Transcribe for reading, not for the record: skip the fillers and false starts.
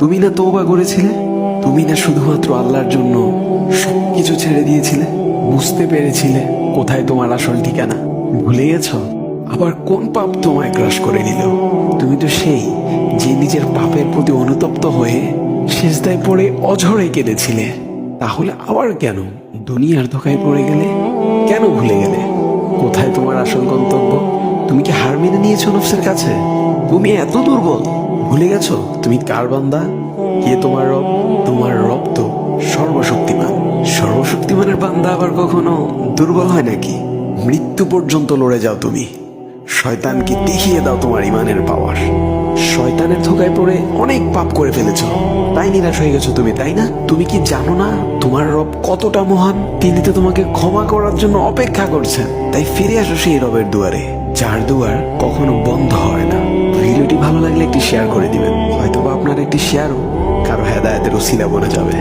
তুমি না তওবা করেছিলে? তুমি না শুধুমাত্র আল্লাহর জন্য সবকিছু ছেড়ে দিয়েছিলে? বুঝতে পেরেছিলে কোথায় তোমার আসল ঠিকানা? ভুলে গেছ? আবার কোন পাপ তোমায় গ্রাস করে নিল? তুমি তো সেই যে নিজের পাপের প্রতি অনুতপ্ত হয়ে সিজদায় পড়ে অঝরে কেঁদেছিলে। তাহলে আবার কেন দুনিয়ার ধোঁকায় পড়ে গেলে? কেন ভুলে গেলে কোথায় তোমার আসল গন্তব্য? তুমি কি হার মেনে নিয়েছো নফসের কাছে? তুমি এত দুর্বল? ভুলে গেছো তুমি কার বান্দা? কে তোমার রব? তোমার রব তো সর্বশক্তিমান। সর্বশক্তিমানের বান্দা আবার কখনো দুর্বল হয় নাকি? মৃত্যু পর্যন্ত লড়ে যাও তুমি। শয়তানকে দেখিয়ে দাও তোমার ইমানের পাওয়ার। শয়তানের ধোকায় পড়ে অনেক পাপ করে ফেলেছ, তাই নিরাশ হয়ে গেছো তুমি, তাই না? তুমি কি জানো না তোমার রব কতটা মহান? তিনি তো তোমাকে ক্ষমা করার জন্য অপেক্ষা করছেন। তাই ফিরে আসো সেই রবের দুয়ারে, যার দুয়ার কখনো বন্ধ হয় না। ভিডিওটি ভালো লাগলে একটি শেয়ার করে দিবেন, হয়তোবা আপনার একটি শেয়ারও কারো হেদায়েতের উসিলা বনে যাবে।